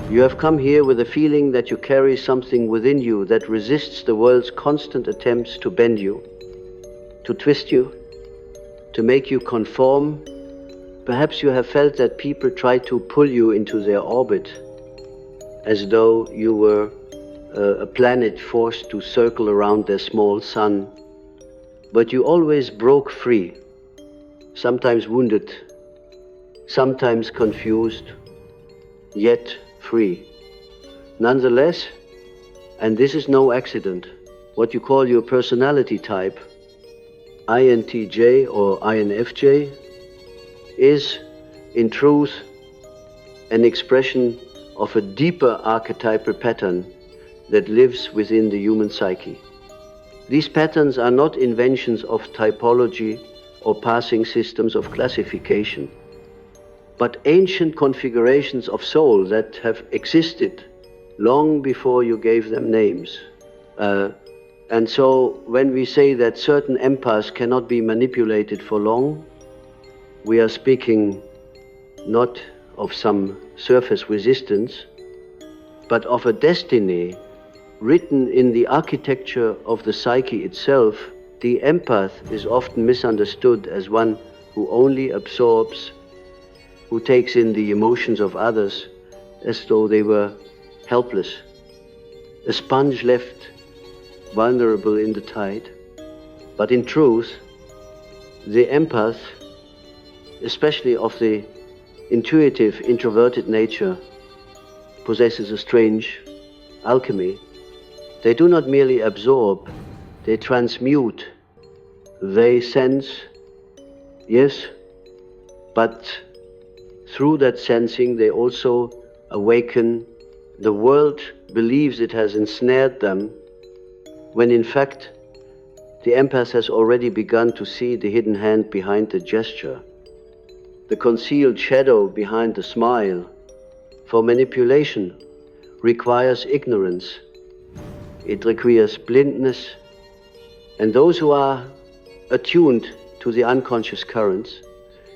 You have come here with a feeling that you carry something within you that resists the world's constant attempts to bend you, to twist you, to make you conform. Perhaps you have felt that people try to pull you into their orbit, as though you were a planet forced to circle around their small sun. But you always broke free, sometimes wounded, sometimes confused, yet free. Nonetheless, and this is no accident, what you call your personality type, INTJ or INFJ, is in truth an expression of a deeper archetypal pattern that lives within the human psyche. These patterns are not inventions of typology or passing systems of classification, but ancient configurations of soul that have existed long before you gave them names. And so when we say that certain empaths cannot be manipulated for long, we are speaking not of some surface resistance, but of a destiny written in the architecture of the psyche itself. The empath is often misunderstood as one who only absorbs, who takes in the emotions of others as though they were helpless, a sponge left vulnerable in the tide. But in truth, the empath, especially of the intuitive, introverted nature, possesses a strange alchemy. They do not merely absorb, they transmute, they sense, yes, but through that sensing they also awaken. The world believes it has ensnared them, when in fact the empath has already begun to see the hidden hand behind the gesture, the concealed shadow behind the smile. For manipulation requires ignorance, it requires blindness, and those who are attuned to the unconscious currents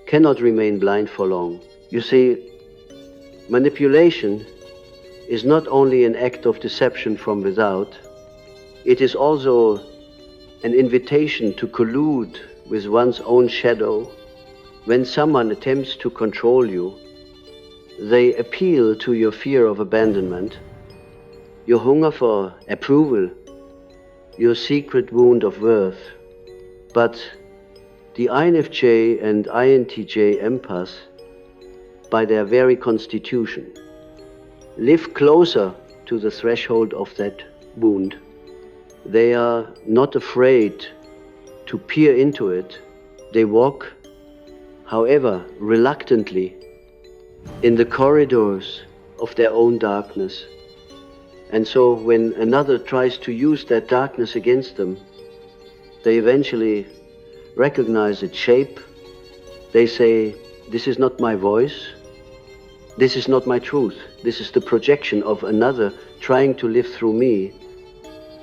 cannot remain blind for long. You see, manipulation is not only an act of deception from without, it is also an invitation to collude with one's own shadow. When someone attempts to control you, they appeal to your fear of abandonment, your hunger for approval, your secret wound of worth. But the INFJ and INTJ empaths, by their very constitution, live closer to the threshold of that wound. They are not afraid to peer into it. They walk, however reluctantly, in the corridors of their own darkness. And so when another tries to use that darkness against them, they eventually recognize its shape. They say, this is not my voice, this is not my truth, this is the projection of another trying to live through me.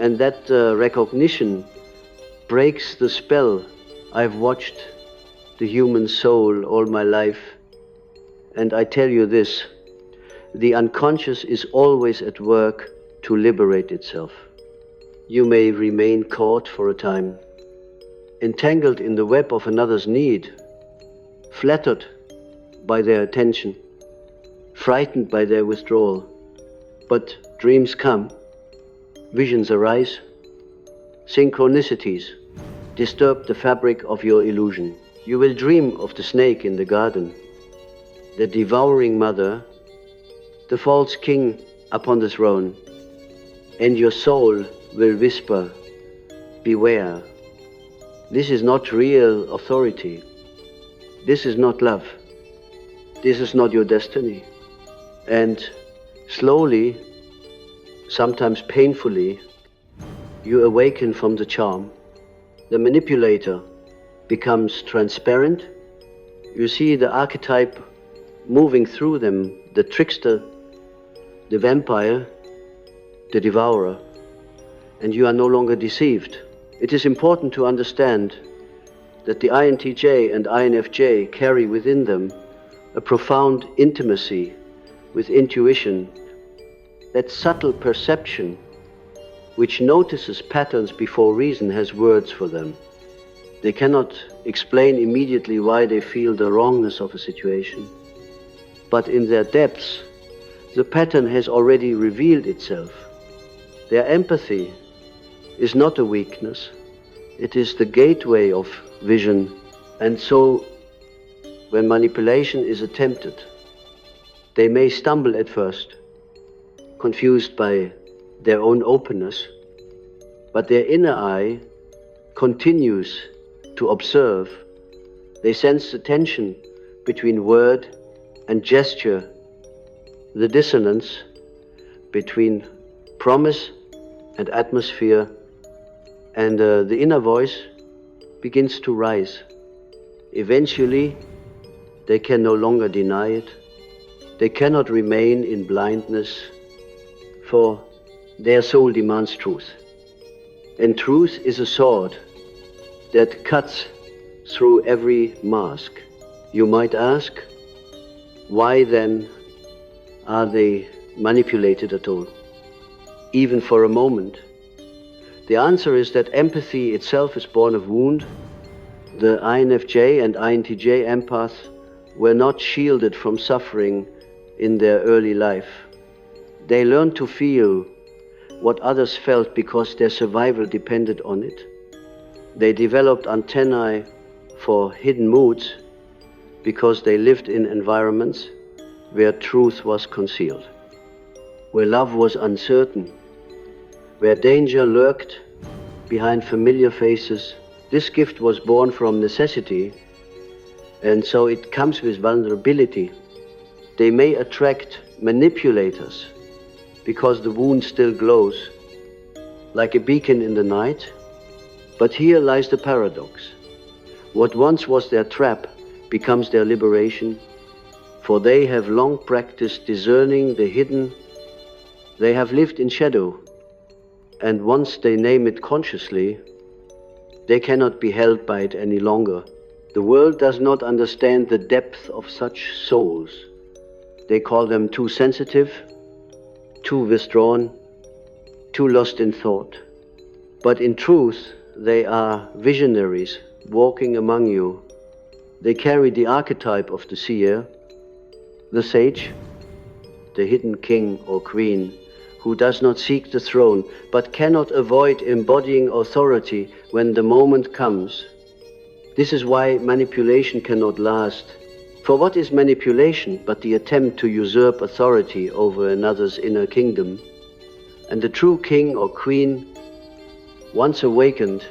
And that recognition breaks the spell. I've watched the human soul all my life, and I tell you this, the unconscious is always at work to liberate itself. You may remain caught for a time, entangled in the web of another's need, flattered by their attention, frightened by their withdrawal. But dreams come, visions arise, synchronicities disturb the fabric of your illusion. You will dream of the snake in the garden, the devouring mother, the false king upon the throne, and your soul will whisper, beware. This is not real authority. This is not love. This is not your destiny. And slowly, sometimes painfully, you awaken from the charm. The manipulator becomes transparent. You see the archetype moving through them, the trickster, the vampire, the devourer, and you are no longer deceived. It is important to understand that the INTJ and INFJ carry within them a profound intimacy with intuition, that subtle perception which notices patterns before reason has words for them. They cannot explain immediately why they feel the wrongness of a situation, but in their depths, the pattern has already revealed itself. Their empathy is not a weakness, it is the gateway of vision, and so when manipulation is attempted, they may stumble at first, confused by their own openness, but their inner eye continues to observe. They sense the tension between word and gesture, the dissonance between promise and atmosphere, and the inner voice begins to rise. Eventually, they can no longer deny it. They cannot remain in blindness, for their soul demands truth. And truth is a sword that cuts through every mask. You might ask, why then are they manipulated at all, even for a moment? The answer is that empathy itself is born of wound. The INFJ and INTJ empaths were not shielded from suffering in their early life. They learned to feel what others felt because their survival depended on it. They developed antennae for hidden moods because they lived in environments where truth was concealed, where love was uncertain, where danger lurked behind familiar faces. This gift was born from necessity, and so it comes with vulnerability. They may attract manipulators because the wound still glows like a beacon in the night. But here lies the paradox. What once was their trap becomes their liberation, for they have long practiced discerning the hidden. They have lived in shadow, and once they name it consciously, they cannot be held by it any longer. The world does not understand the depth of such souls. They call them too sensitive, too withdrawn, too lost in thought. But in truth, they are visionaries walking among you. They carry the archetype of the seer, the sage, the hidden king or queen, who does not seek the throne, but cannot avoid embodying authority when the moment comes. This is why manipulation cannot last. For what is manipulation but the attempt to usurp authority over another's inner kingdom? And the true king or queen, once awakened,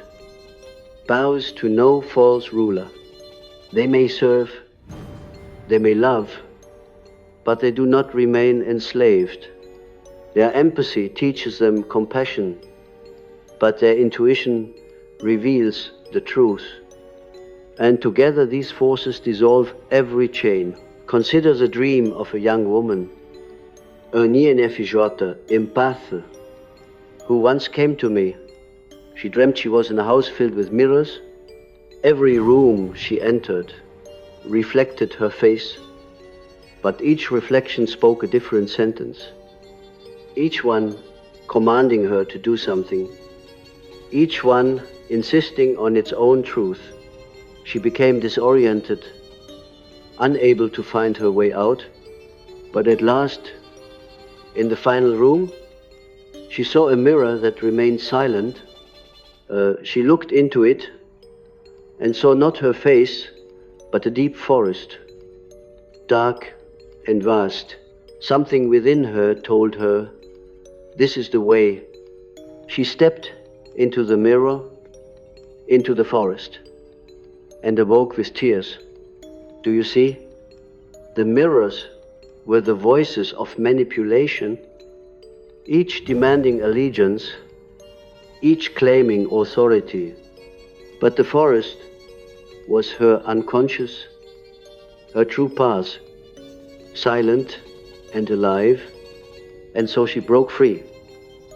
bows to no false ruler. They may serve, they may love, but they do not remain enslaved. Their empathy teaches them compassion, but their intuition reveals the truth. And together these forces dissolve every chain. Consider the dream of a young woman, un INFJ empath, who once came to me. She dreamt she was in a house filled with mirrors. Every room she entered reflected her face, but each reflection spoke a different sentence, each one commanding her to do something, each one insisting on its own truth. She became disoriented, unable to find her way out, but at last, in the final room, she saw a mirror that remained silent. She looked into it and saw not her face, but a deep forest, dark and vast. Something within her told her, this is the way. She stepped into the mirror, into the forest, and awoke with tears. Do you see? The mirrors were the voices of manipulation, each demanding allegiance, each claiming authority. But the forest was her unconscious, her true path, silent and alive, and so she broke free.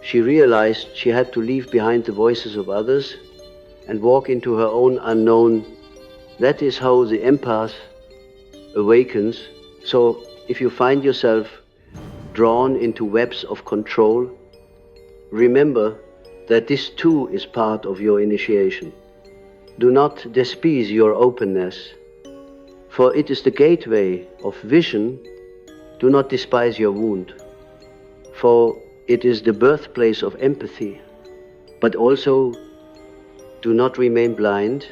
She realized she had to leave behind the voices of others and walk into her own unknown. That is how the empath awakens. So if you find yourself drawn into webs of control, remember that this too is part of your initiation. Do not despise your openness, for it is the gateway of vision. Do not despise your wound, for it is the birthplace of empathy. But also, do not remain blind,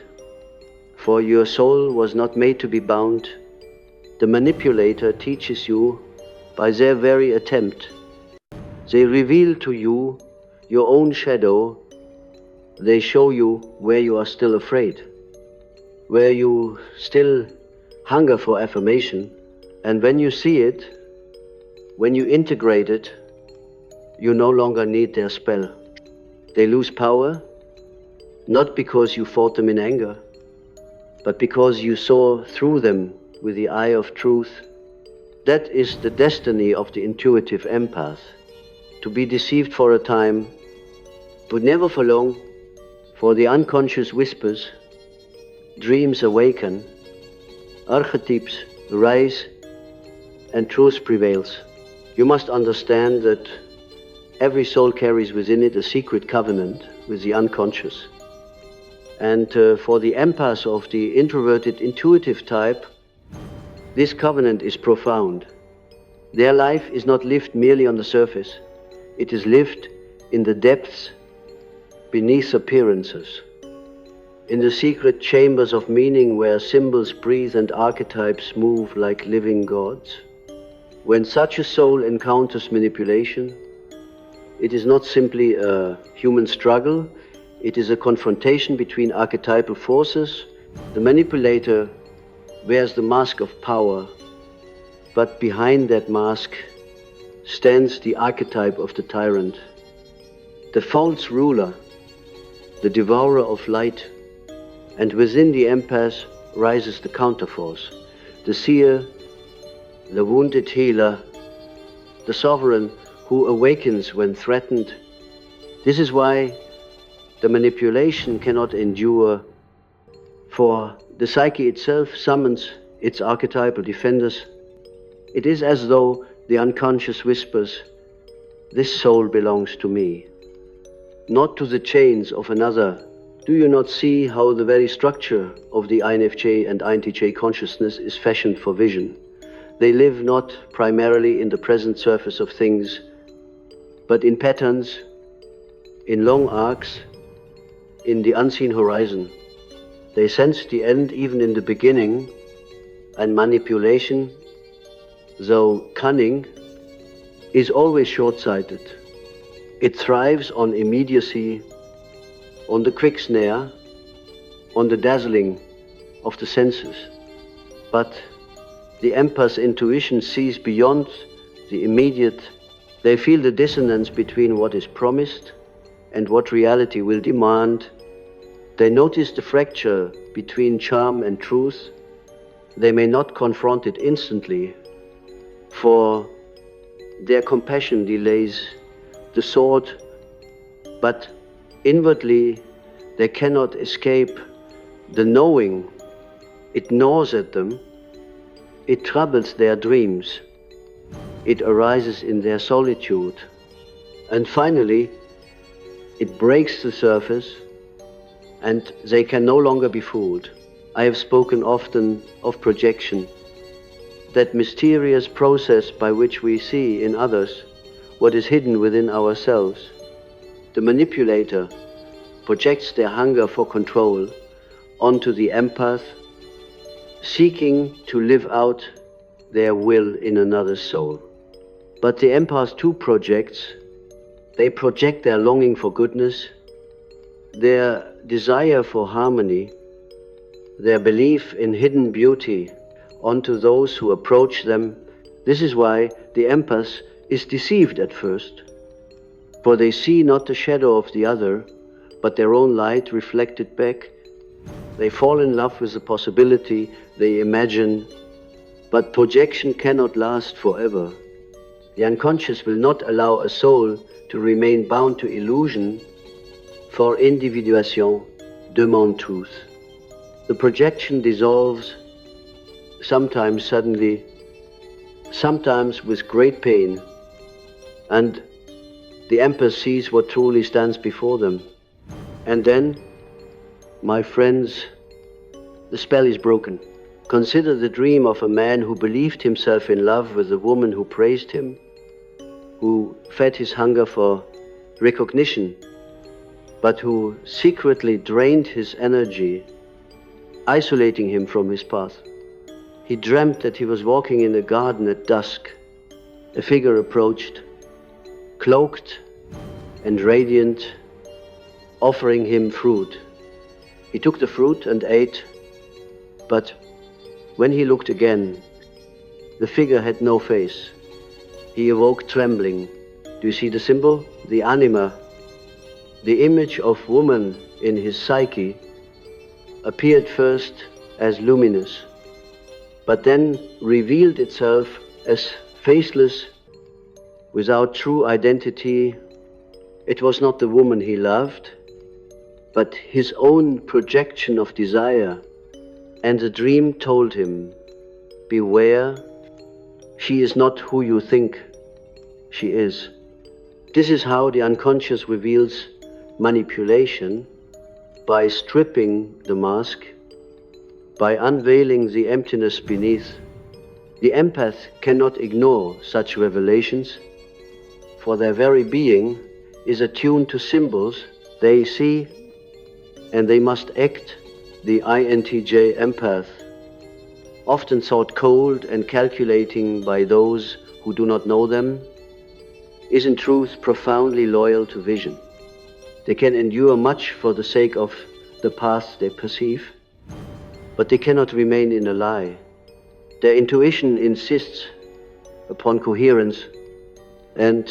for your soul was not made to be bound. The manipulator teaches you by their very attempt. They reveal to you your own shadow. They show you where you are still afraid, where you still hunger for affirmation. And when you see it, when you integrate it, you no longer need their spell. They lose power, not because you fought them in anger, but because you saw through them with the eye of truth. That is the destiny of the intuitive empath, to be deceived for a time, but never for long, for the unconscious whispers, dreams awaken, archetypes rise, and truth prevails. You must understand that every soul carries within it a secret covenant with the unconscious. And for the empath of the introverted intuitive type, this covenant is profound. Their life is not lived merely on the surface. It is lived in the depths, beneath appearances, in the secret chambers of meaning where symbols breathe and archetypes move like living gods. When such a soul encounters manipulation, it is not simply a human struggle, it is a confrontation between archetypal forces. The manipulator wears the mask of power, but behind that mask stands the archetype of the tyrant, the false ruler, the devourer of light. And within the empath rises the counterforce, the seer, the wounded healer, the sovereign who awakens when threatened. This is why the manipulation cannot endure, for the psyche itself summons its archetypal defenders. It is as though the unconscious whispers, "This soul belongs to me, not to the chains of another." Do you not see how the very structure of the INFJ and INTJ consciousness is fashioned for vision? They live not primarily in the present surface of things, but in patterns, in long arcs, in the unseen horizon. They sense the end even in the beginning, and manipulation, though cunning, is always short-sighted. It thrives on immediacy, on the quick snare, on the dazzling of the senses. But the empath's intuition sees beyond the immediate. They feel the dissonance between what is promised and what reality will demand. They notice the fracture between charm and truth. They may not confront it instantly, for their compassion delays the sword, but inwardly they cannot escape the knowing. It gnaws at them, it troubles their dreams, it arises in their solitude, and finally it breaks the surface and they can no longer be fooled. I have spoken often of projection, that mysterious process by which we see in others what is hidden within ourselves. The manipulator projects their hunger for control onto the empath, seeking to live out their will in another's soul. But the empath too projects. They project their longing for goodness, their desire for harmony, their belief in hidden beauty onto those who approach them. This is why the empath is deceived at first, for they see not the shadow of the other, but their own light reflected back. They fall in love with the possibility they imagine, but projection cannot last forever. The unconscious will not allow a soul to remain bound to illusion, for individuation demands truth. The projection dissolves, sometimes suddenly, sometimes with great pain, and the empath sees what truly stands before them. And then, my friends, the spell is broken. Consider the dream of a man who believed himself in love with a woman who praised him, who fed his hunger for recognition, but who secretly drained his energy, isolating him from his path. He dreamt that he was walking in a garden at dusk. A figure approached, cloaked and radiant, offering him fruit. He took the fruit and ate, but when he looked again, the figure had no face. He awoke trembling. Do you see the symbol? The anima, the image of woman in his psyche, appeared first as luminous, but then revealed itself as faceless, without true identity. It was not the woman he loved, but his own projection of desire. And the dream told him, beware, she is not who you think she is. This is how the unconscious reveals manipulation, by stripping the mask, by unveiling the emptiness beneath. The empath cannot ignore such revelations, for their very being is attuned to symbols they see, and they must act. The INTJ empath, often thought cold and calculating by those who do not know them, is in truth profoundly loyal to vision. They can endure much for the sake of the path they perceive, but they cannot remain in a lie. Their intuition insists upon coherence, and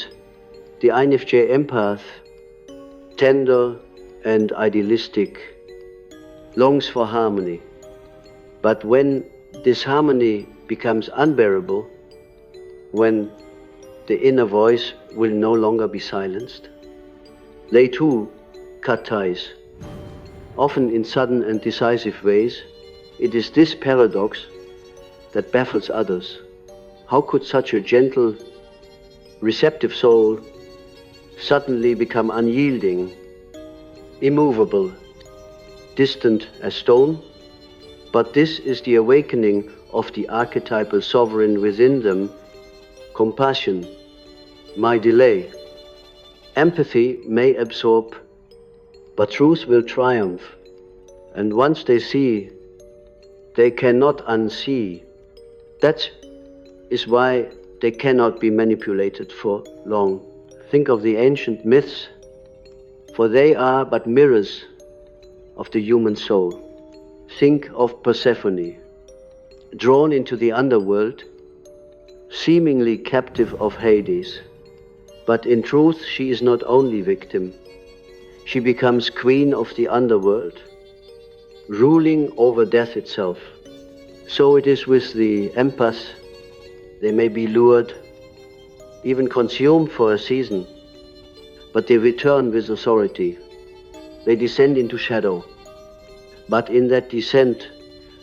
the INFJ empath, tender and idealistic, longs for harmony. But when disharmony becomes unbearable, when the inner voice will no longer be silenced, they too cut ties, often in sudden and decisive ways. It is this paradox that baffles others. How could such a gentle, receptive soul suddenly become unyielding, immovable, distant as stone? But this is the awakening of the archetypal sovereign within them. Compassion, my delay. Empathy may absorb, but truth will triumph. And once they see, they cannot unsee. That is why they cannot be manipulated for long. Think of the ancient myths, for they are but mirrors of the human soul. Think of Persephone, drawn into the underworld, seemingly captive of Hades. But in truth, she is not only victim. She becomes queen of the underworld, ruling over death itself. So it is with the empaths. They may be lured, even consumed for a season, but they return with authority. They descend into shadow, but in that descent,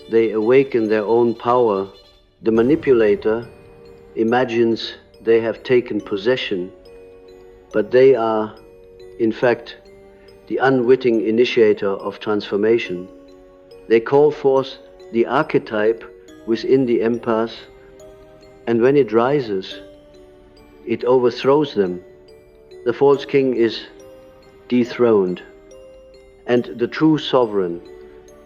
they awaken their own power. The manipulator imagines they have taken possession, but they are, in fact, the unwitting initiator of transformation. They call forth the archetype within the empath, and when it rises, it overthrows them. The false king is dethroned, and the true sovereign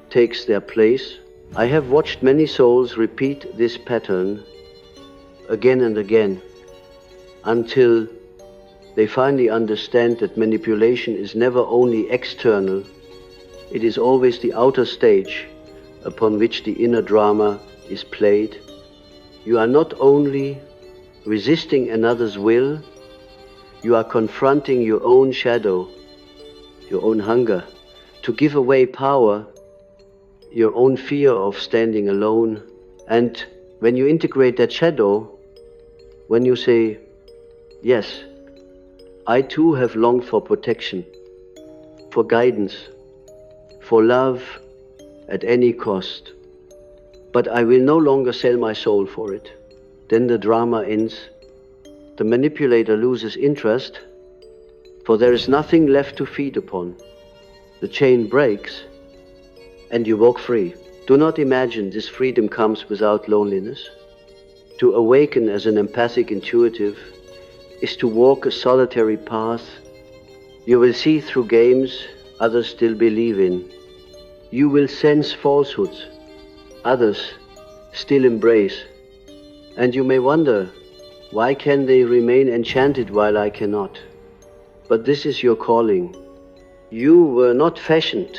takes their place. I have watched many souls repeat this pattern again and again until they finally understand that manipulation is never only external, it is always the outer stage upon which the inner drama is played. You are not only resisting another's will, you are confronting your own shadow, your own hunger, to give away power, your own fear of standing alone. And when you integrate that shadow, when you say, yes, I too have longed for protection, for guidance, for love at any cost, but I will no longer sell my soul for it. Then the drama ends, the manipulator loses interest, for there is nothing left to feed upon. The chain breaks, and you walk free. Do not imagine this freedom comes without loneliness. To awaken as an empathic intuitive is to walk a solitary path. You will see through games others still believe in. You will sense falsehoods others still embrace. And you may wonder, why can they remain enchanted while I cannot? But this is your calling. You were not fashioned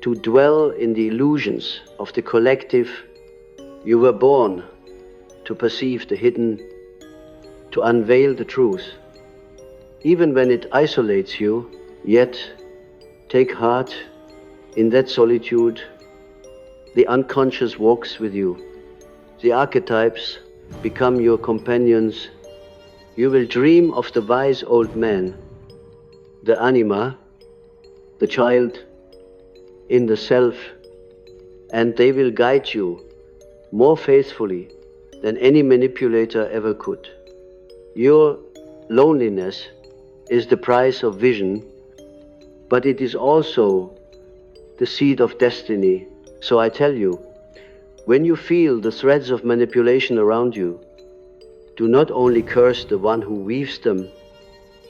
to dwell in the illusions of the collective. You were born to perceive the hidden, to unveil the truth. Even when it isolates you, yet take heart. In that solitude, the unconscious walks with you. The archetypes become your companions. You will dream of the wise old man, the anima, the child in the self, and they will guide you more faithfully than any manipulator ever could. Your loneliness is the price of vision, but it is also the seed of destiny. So I tell you, when you feel the threads of manipulation around you, do not only curse the one who weaves them,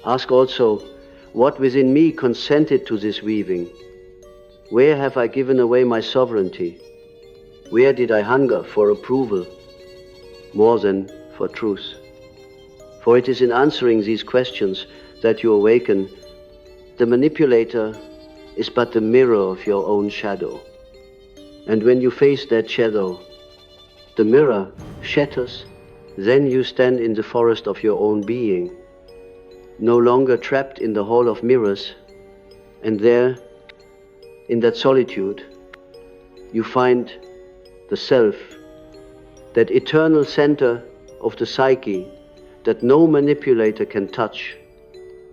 ask also, what within me consented to this weaving? Where have I given away my sovereignty? Where did I hunger for approval more than for truth? For it is in answering these questions that you awaken. The manipulator is but the mirror of your own shadow. And when you face that shadow, the mirror shatters, then you stand in the forest of your own being, no longer trapped in the hall of mirrors, and there, in that solitude, you find the self, that eternal center of the psyche that no manipulator can touch.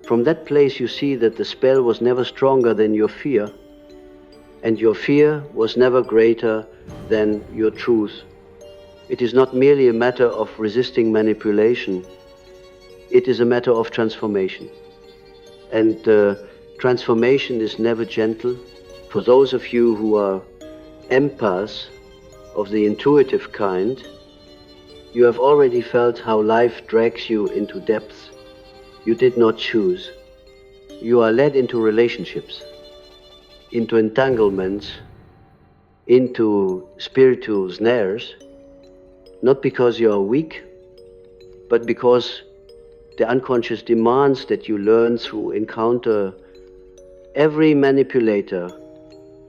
From that place you see that the spell was never stronger than your fear, and your fear was never greater than your truth. It is not merely a matter of resisting manipulation, it is a matter of transformation. And transformation is never gentle. For those of you who are empaths of the intuitive kind, you have already felt how life drags you into depths you did not choose. You are led into relationships, into entanglements, into spiritual snares, not because you are weak, but because the unconscious demands that you learn through encounter. Every manipulator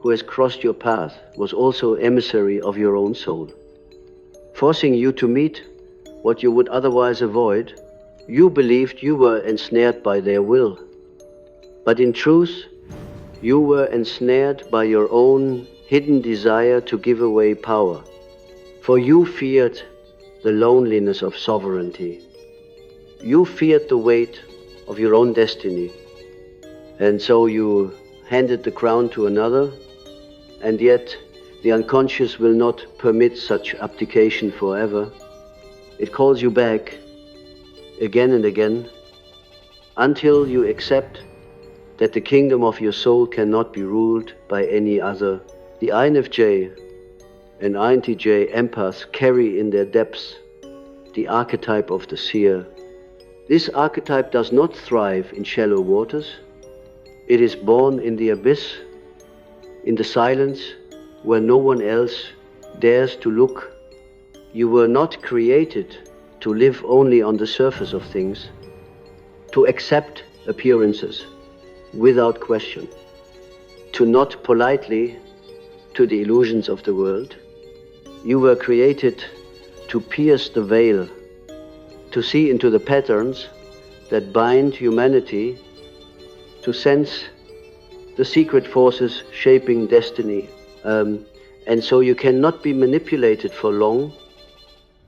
who has crossed your path was also emissary of your own soul, forcing you to meet what you would otherwise avoid. You believed you were ensnared by their will, but in truth, you were ensnared by your own hidden desire to give away power, for you feared the loneliness of sovereignty. You feared the weight of your own destiny, and so you handed the crown to another, and yet the unconscious will not permit such abdication forever. It calls you back again and again until you accept that the kingdom of your soul cannot be ruled by any other. The INFJ and INTJ empaths carry in their depths the archetype of the seer. This archetype does not thrive in shallow waters. It is born in the abyss, in the silence where no one else dares to look. You were not created to live only on the surface of things, to accept appearances without question, to nod politely to the illusions of the world. You were created to pierce the veil, to see into the patterns that bind humanity, to sense the secret forces shaping destiny. And so you cannot be manipulated for long,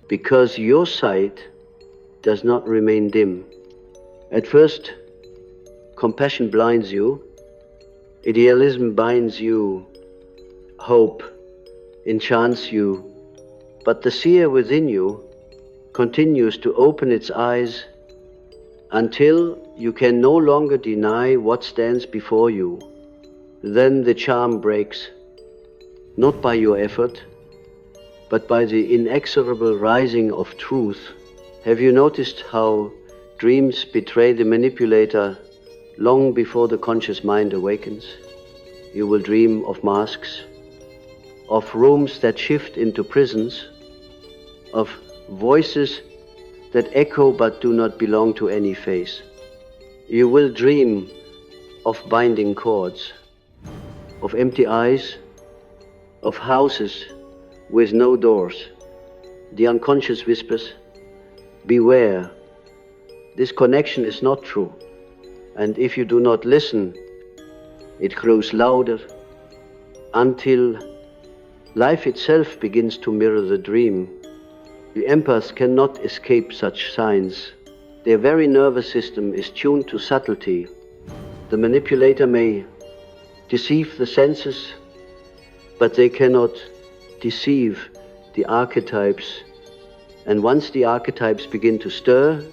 because your sight does not remain dim. At first, compassion blinds you, idealism binds you, hope enchants you, but the seer within you continues to open its eyes until you can no longer deny what stands before you. Then the charm breaks, not by your effort, but by the inexorable rising of truth. Have you noticed how dreams betray the manipulator long before the conscious mind awakens? You will dream of masks, of rooms that shift into prisons, of voices that echo but do not belong to any face. You will dream of binding cords, of empty eyes, of houses with no doors. The unconscious whispers, beware, this connection is not true. And if you do not listen, it grows louder until life itself begins to mirror the dream. The empaths cannot escape such signs. Their very nervous system is tuned to subtlety. The manipulator may deceive the senses, but they cannot deceive the archetypes. And once the archetypes begin to stir,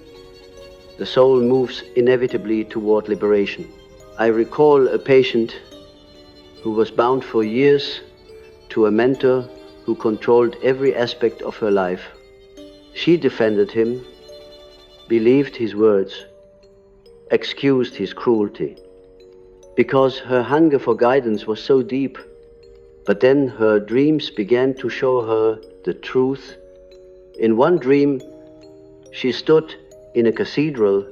the soul moves inevitably toward liberation. I recall a patient who was bound for years to a mentor who controlled every aspect of her life. She defended him, believed his words, excused his cruelty, because her hunger for guidance was so deep. But then her dreams began to show her the truth. In one dream, she stood in a cathedral,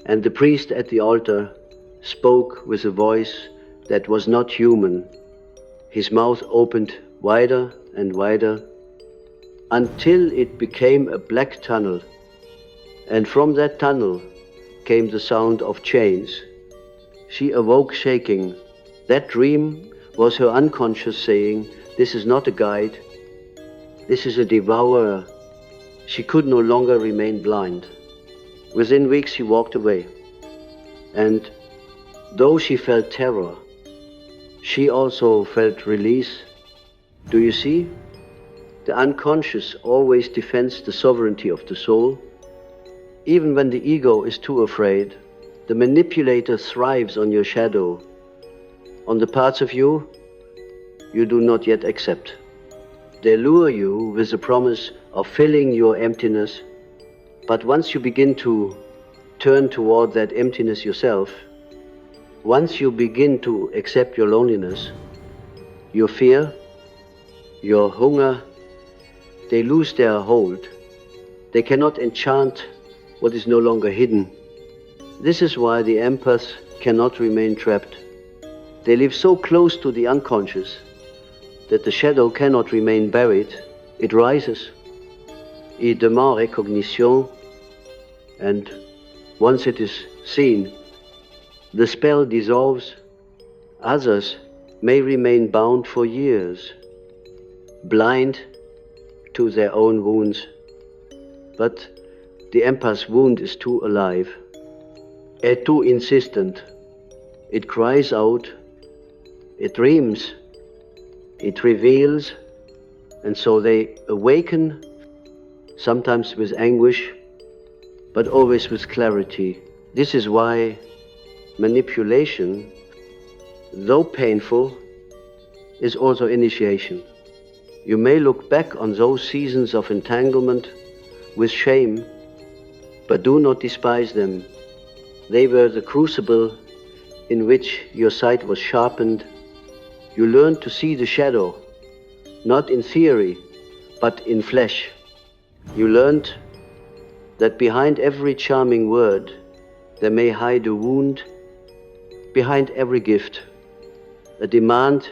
and the priest at the altar spoke with a voice that was not human. His mouth opened wider and wider until it became a black tunnel, and from that tunnel came the sound of chains. She awoke shaking. That dream was her unconscious saying, "This is not a guide, this is a devourer." She could no longer remain blind. Within weeks she walked away, and though she felt terror, she also felt release. Do you see? The unconscious always defends the sovereignty of the soul. Even when the ego is too afraid, the manipulator thrives on your shadow, on the parts of you you do not yet accept. They lure you with the promise of filling your emptiness, but once you begin to turn toward that emptiness yourself, once you begin to accept your loneliness, your fear, your hunger, they lose their hold. They cannot enchant what is no longer hidden. This is why the empaths cannot remain trapped. They live so close to the unconscious that the shadow cannot remain buried. It rises. Il demande recognition, and once it is seen, the spell dissolves. Others may remain bound for years, blind to their own wounds. But the empath's wound is too alive, and too insistent. It cries out, it dreams, it reveals, and so they awaken, sometimes with anguish, but always with clarity. This is why manipulation, though painful, is also initiation. You may look back on those seasons of entanglement with shame, but do not despise them. They were the crucible in which your sight was sharpened. You learned to see the shadow, not in theory, but in flesh. You learned that behind every charming word, there may hide a wound, behind every gift, a demand,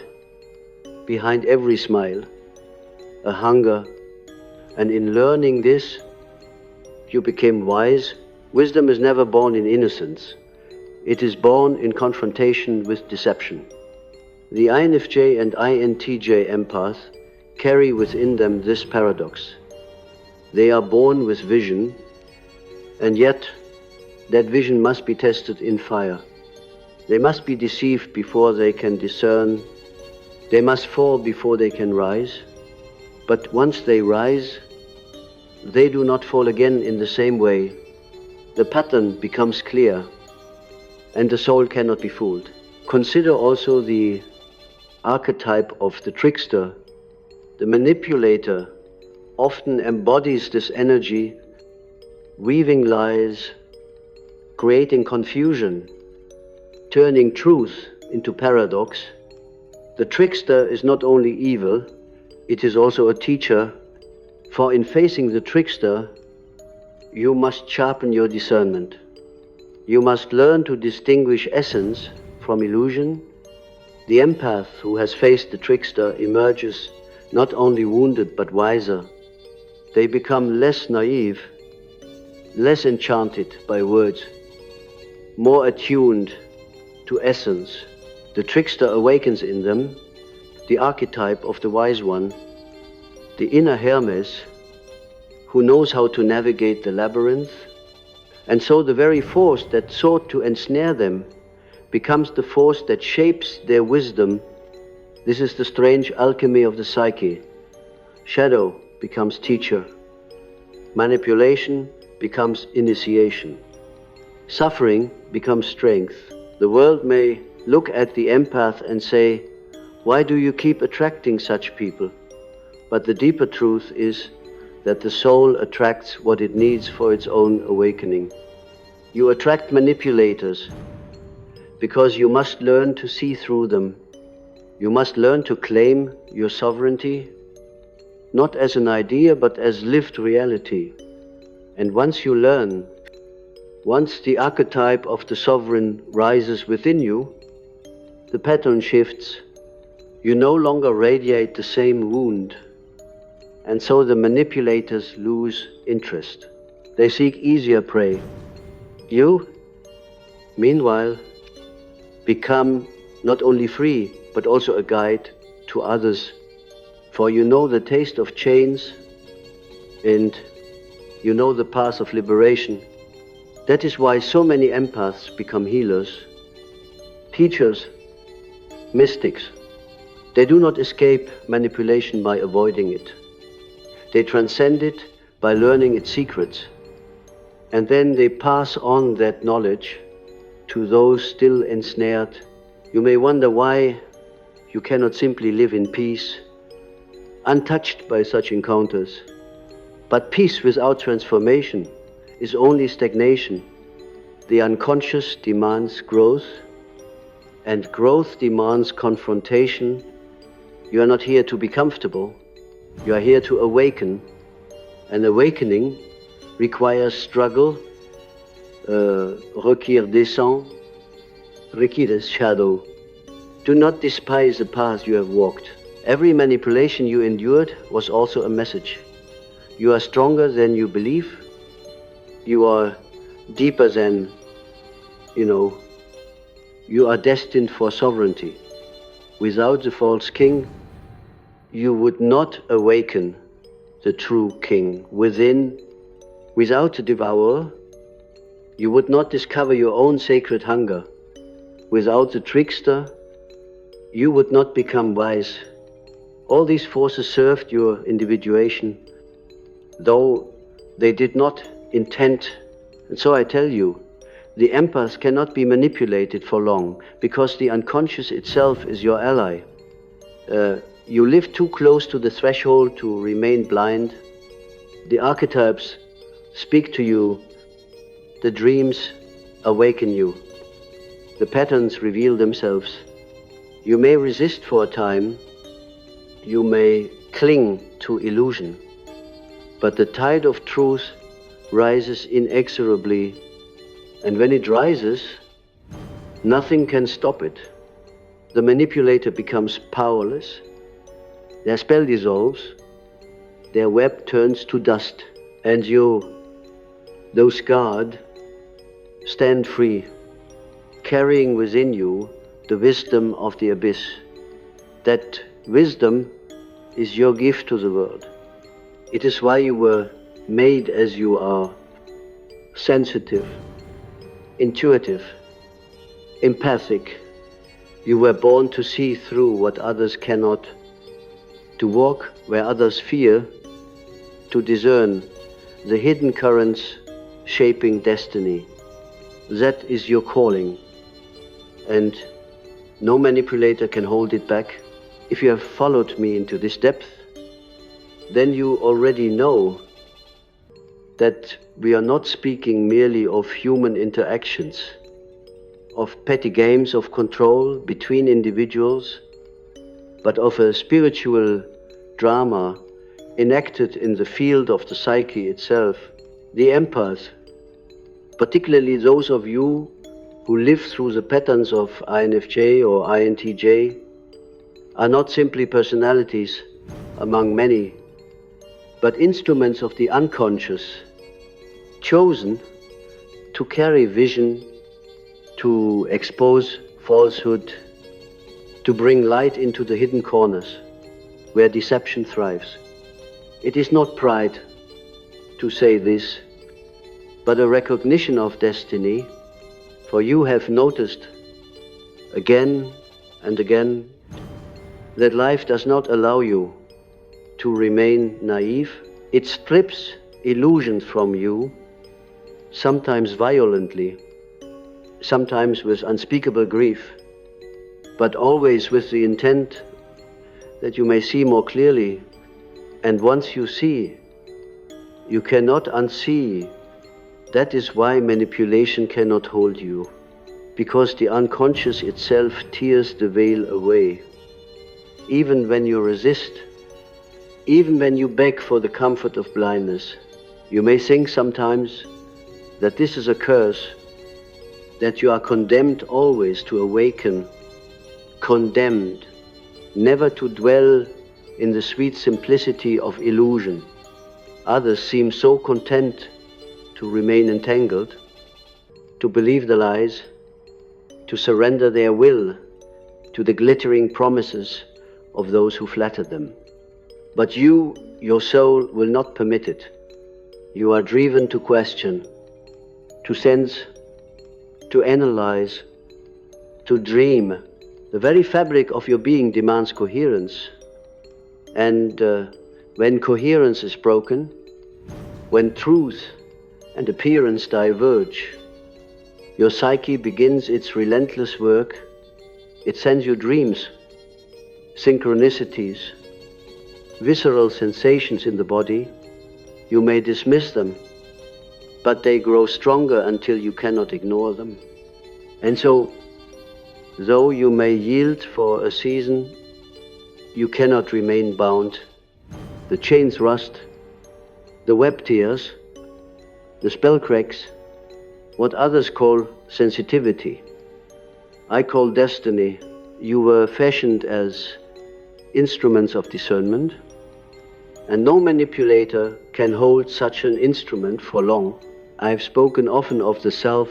behind every smile, a hunger. And in learning this, you became wise. Wisdom is never born in innocence. It is born in confrontation with deception. The INFJ and INTJ empath carry within them this paradox. They are born with vision, and yet that vision must be tested in fire. They must be deceived before they can discern. They must fall before they can rise. But once they rise, they do not fall again in the same way. The pattern becomes clear, and the soul cannot be fooled. Consider also the archetype of the trickster. The manipulator often embodies this energy, weaving lies, creating confusion, turning truth into paradox. The trickster is not only evil, it is also a teacher, for in facing the trickster, you must sharpen your discernment. You must learn to distinguish essence from illusion. The empath who has faced the trickster emerges not only wounded but wiser. They become less naive, less enchanted by words, more attuned to essence. The trickster awakens in them the archetype of the wise one, the inner Hermes, who knows how to navigate the labyrinth, and so the very force that sought to ensnare them becomes the force that shapes their wisdom. This is the strange alchemy of the psyche. Shadow becomes teacher. Manipulation becomes initiation. Suffering becomes strength. The world may look at the empath and say, "Why do you keep attracting such people?" But the deeper truth is that the soul attracts what it needs for its own awakening. You attract manipulators because you must learn to see through them. You must learn to claim your sovereignty, not as an idea but as lived reality. And once you learn, once the archetype of the sovereign rises within you, the pattern shifts. You no longer radiate the same wound, and so the manipulators lose interest. They seek easier prey. You, meanwhile, become not only free, but also a guide to others. For you know the taste of chains, and you know the path of liberation. That is why so many empaths become healers, teachers, mystics. They do not escape manipulation by avoiding it. They transcend it by learning its secrets, and then they pass on that knowledge to those still ensnared. You may wonder why you cannot simply live in peace, untouched by such encounters. But peace without transformation is only stagnation. The unconscious demands growth, and growth demands confrontation. You are not here to be comfortable. You are here to awaken. And awakening requires struggle, requiert descent, requires shadow. Do not despise the path you have walked. Every manipulation you endured was also a message. You are stronger than you believe. You are deeper than, you are destined for sovereignty. Without the false king, you would not awaken the true king within. Without the devourer, you would not discover your own sacred hunger. Without the trickster, you would not become wise. All these forces served your individuation, though they did not intend. And so I tell you, the empath cannot be manipulated for long, because the unconscious itself is your ally. You live too close to the threshold to remain blind. The archetypes speak to you. The dreams awaken you. The patterns reveal themselves. You may resist for a time. You may cling to illusion. But the tide of truth rises inexorably. And when it rises, nothing can stop it. The manipulator becomes powerless. Their spell dissolves. Their web turns to dust. And you, though scarred, stand free, carrying within you the wisdom of the abyss. That wisdom is your gift to the world. It is why you were made as you are, sensitive, intuitive, empathic. You were born to see through what others cannot, to walk where others fear, to discern the hidden currents shaping destiny. That is your calling, and no manipulator can hold it back. If you have followed me into this depth, then you already know that we are not speaking merely of human interactions, of petty games of control between individuals, but of a spiritual drama enacted in the field of the psyche itself. The empath, particularly those of you who live through the patterns of INFJ or INTJ, are not simply personalities among many, but instruments of the unconscious, chosen to carry vision, to expose falsehood, to bring light into the hidden corners where deception thrives. It is not pride to say this, but a recognition of destiny, for you have noticed again and again that life does not allow you to remain naive. It strips illusions from you, sometimes violently, sometimes with unspeakable grief, but always with the intent that you may see more clearly. And once you see, you cannot unsee. That is why manipulation cannot hold you, because the unconscious itself tears the veil away. Even when you resist, even when you beg for the comfort of blindness, you may think sometimes that this is a curse, that you are condemned always to awaken, condemned never to dwell in the sweet simplicity of illusion. Others seem so content to remain entangled, to believe the lies, to surrender their will to the glittering promises of those who flatter them. But you, your soul, will not permit it. You are driven to question, to sense, to analyze, to dream. The very fabric of your being demands coherence. And when coherence is broken, when truth and appearance diverge, your psyche begins its relentless work. It sends you dreams, synchronicities, visceral sensations in the body. You may dismiss them, but they grow stronger until you cannot ignore them. And so, though you may yield for a season, you cannot remain bound. The chains rust, the web tears, the spell cracks, what others call sensitivity, I call destiny. You were fashioned as instruments of discernment, and no manipulator can hold such an instrument for long. I have spoken often of the self,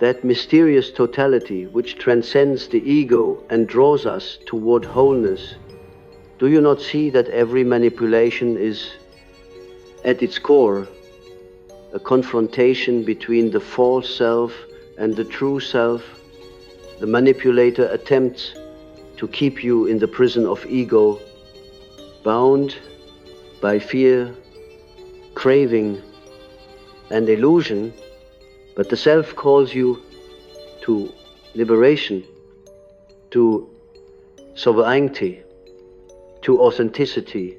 that mysterious totality which transcends the ego and draws us toward wholeness. Do you not see that every manipulation is, at its core, a confrontation between the false self and the true self? The manipulator attempts to keep you in the prison of ego, bound by fear, craving, and illusion, but the self calls you to liberation, to sovereignty, to authenticity.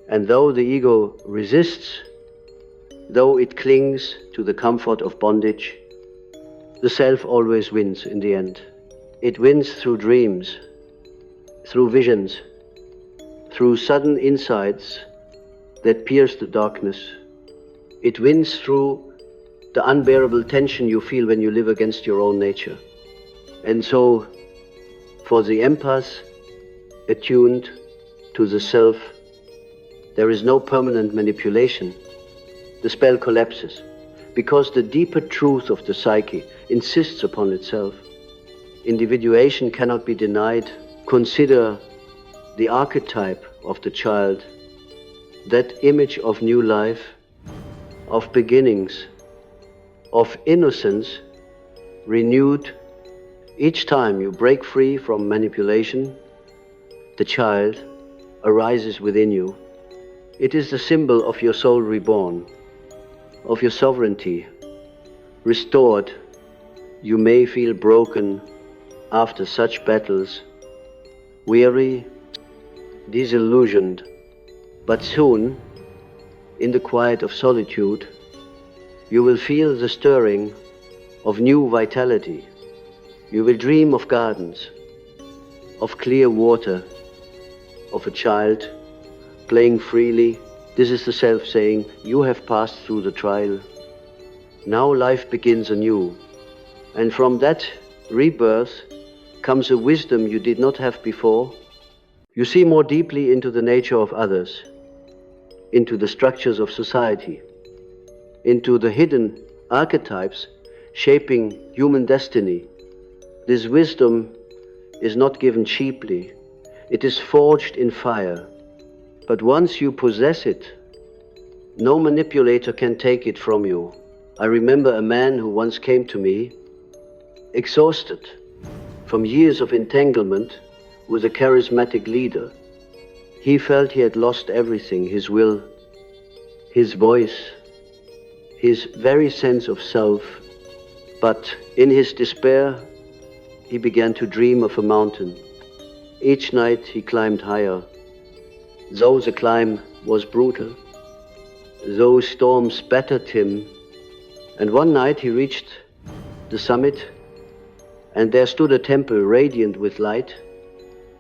And though the ego resists, though it clings to the comfort of bondage, the self always wins in the end. It wins through dreams, through visions, through sudden insights that pierce the darkness. It wins through the unbearable tension you feel when you live against your own nature. And so, for the empath attuned to the self, there is no permanent manipulation. The spell collapses, because the deeper truth of the psyche insists upon itself. Individuation cannot be denied. Consider the archetype of the child, that image of new life, of beginnings, of innocence renewed. Each time you break free from manipulation, the child arises within you. It is the symbol of your soul reborn, of your sovereignty, restored. You may feel broken after such battles, weary, disillusioned, but soon, in the quiet of solitude, you will feel the stirring of new vitality. You will dream of gardens, of clear water, of a child playing freely. This is the self saying, you have passed through the trial. Now life begins anew. And from that rebirth comes a wisdom you did not have before. You see more deeply into the nature of others, into the structures of society, into the hidden archetypes shaping human destiny. This wisdom is not given cheaply. It is forged in fire. But once you possess it, no manipulator can take it from you. I remember a man who once came to me, exhausted from years of entanglement with a charismatic leader. He felt he had lost everything, his will, his voice, his very sense of self. But in his despair, he began to dream of a mountain. Each night he climbed higher. Though the climb was brutal, though storms battered him, and one night he reached the summit, and there stood a temple radiant with light.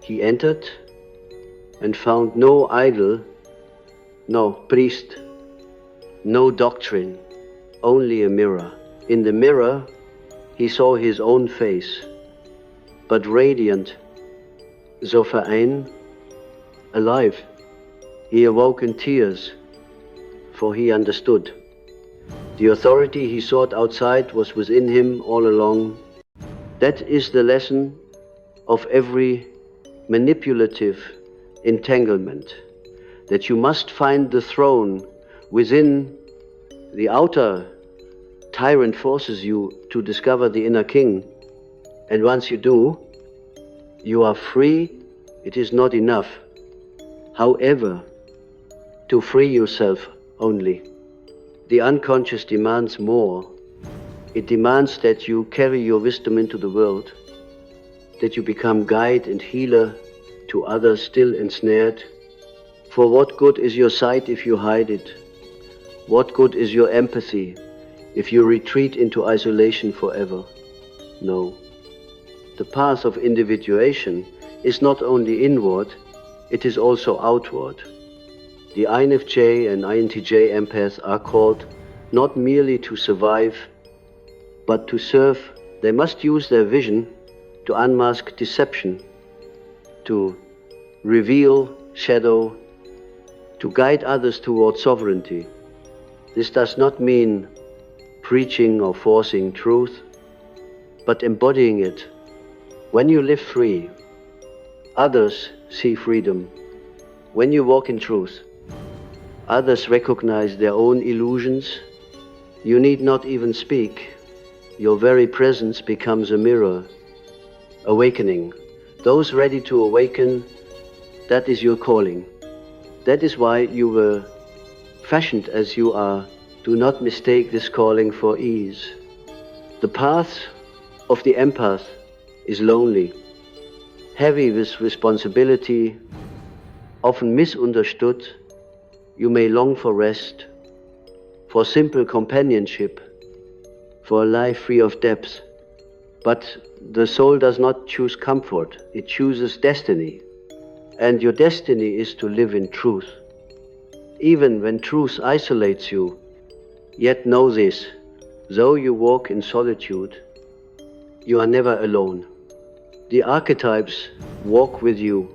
He entered and found no idol, no priest, no doctrine, only a mirror. In the mirror, he saw his own face, but radiant, so verein, alive. He awoke in tears, for he understood. The authority he sought outside was within him all along. That is the lesson of every manipulative entanglement, that you must find the throne within. The outer tyrant forces you to discover the inner king, and once you do, you are free. It is not enough, however, to free yourself only. The unconscious demands more. It demands that you carry your wisdom into the world, that you become guide and healer to others still ensnared. For what good is your sight if you hide it? What good is your empathy if you retreat into isolation forever? No. The path of individuation is not only inward, it is also outward. The INFJ and INTJ empaths are called not merely to survive, but to serve. They must use their vision to unmask deception, to reveal shadow, to guide others toward sovereignty. This does not mean preaching or forcing truth, but embodying it. When you live free, others see freedom. When you walk in truth, others recognize their own illusions. You need not even speak. Your very presence becomes a mirror. Awakening. Those ready to awaken, that is your calling. That is why you were fashioned as you are. Do not mistake this calling for ease. The path of the empath is lonely, heavy with responsibility, often misunderstood. You may long for rest, for simple companionship, for a life free of depth. But the soul does not choose comfort, it chooses destiny. And your destiny is to live in truth. Even when truth isolates you, yet know this, though you walk in solitude, you are never alone. The archetypes walk with you,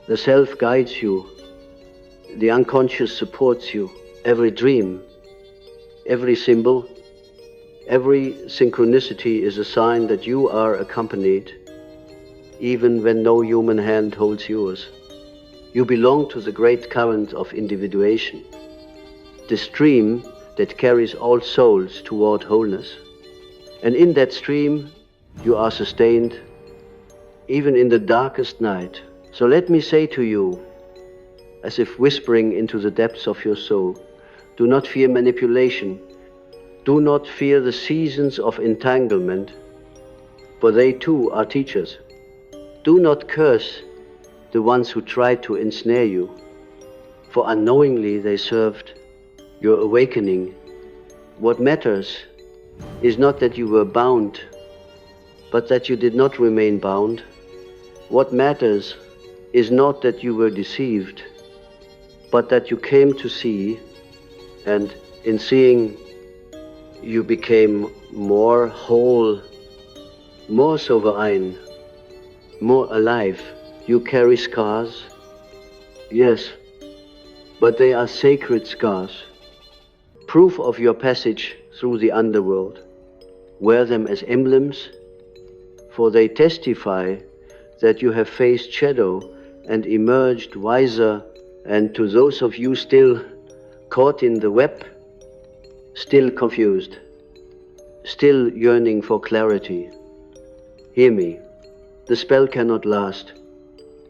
the self guides you, the unconscious supports you. Every dream, every symbol, every synchronicity is a sign that you are accompanied, even when no human hand holds yours. You belong to the great current of individuation, the stream that carries all souls toward wholeness. And in that stream, you are sustained, even in the darkest night. So let me say to you, as if whispering into the depths of your soul. Do not fear manipulation. Do not fear the seasons of entanglement, for they too are teachers. Do not curse the ones who tried to ensnare you, for unknowingly they served your awakening. What matters is not that you were bound, but that you did not remain bound. What matters is not that you were deceived, but that you came to see, and in seeing you became more whole, more sovereign, more alive. You carry scars, yes, but they are sacred scars, proof of your passage through the underworld. Wear them as emblems, for they testify that you have faced shadow and emerged wiser. And to those of you still caught in the web, still confused, still yearning for clarity, hear me. The spell cannot last.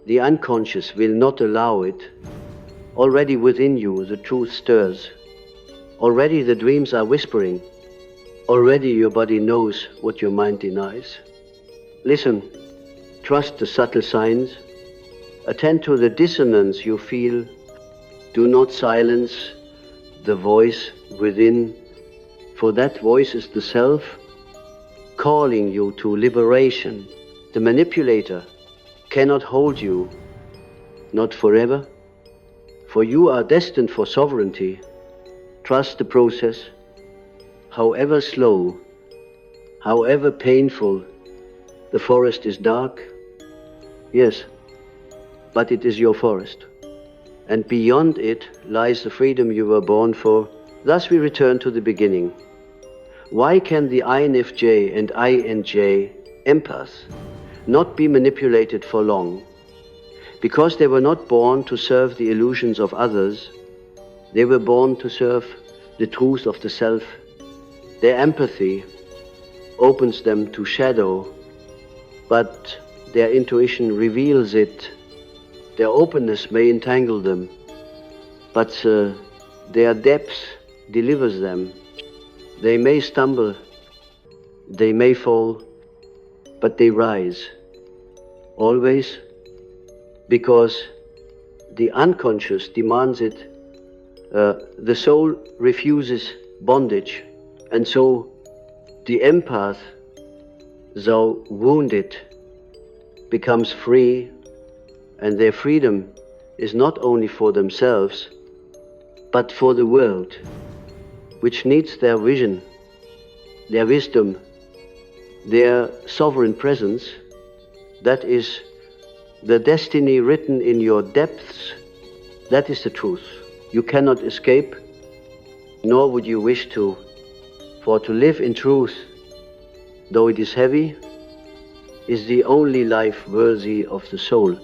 The unconscious will not allow it. Already within you the truth stirs. Already the dreams are whispering. Already your body knows what your mind denies. Listen, trust the subtle signs. Attend to the dissonance you feel. Do not silence the voice within, for that voice is the self calling you to liberation. The manipulator cannot hold you, not forever, for you are destined for sovereignty. Trust the process, however slow, however painful. The forest is dark, yes, but it is your forest, and beyond it lies the freedom you were born for. Thus we return to the beginning. Why can the INFJ and INTJ empaths not be manipulated for long? Because they were not born to serve the illusions of others. They were born to serve the truth of the self. Their empathy opens them to shadow, but their intuition reveals it. Their openness may entangle them, but their depth delivers them. They may stumble, they may fall, but they rise, always, because the unconscious demands it. The soul refuses bondage, and so the empath, though wounded, becomes free, and their freedom is not only for themselves, but for the world, which needs their vision, their wisdom, their sovereign presence. That is the destiny written in your depths. That is the truth. You cannot escape, nor would you wish to, for to live in truth, though it is heavy, is the only life worthy of the soul.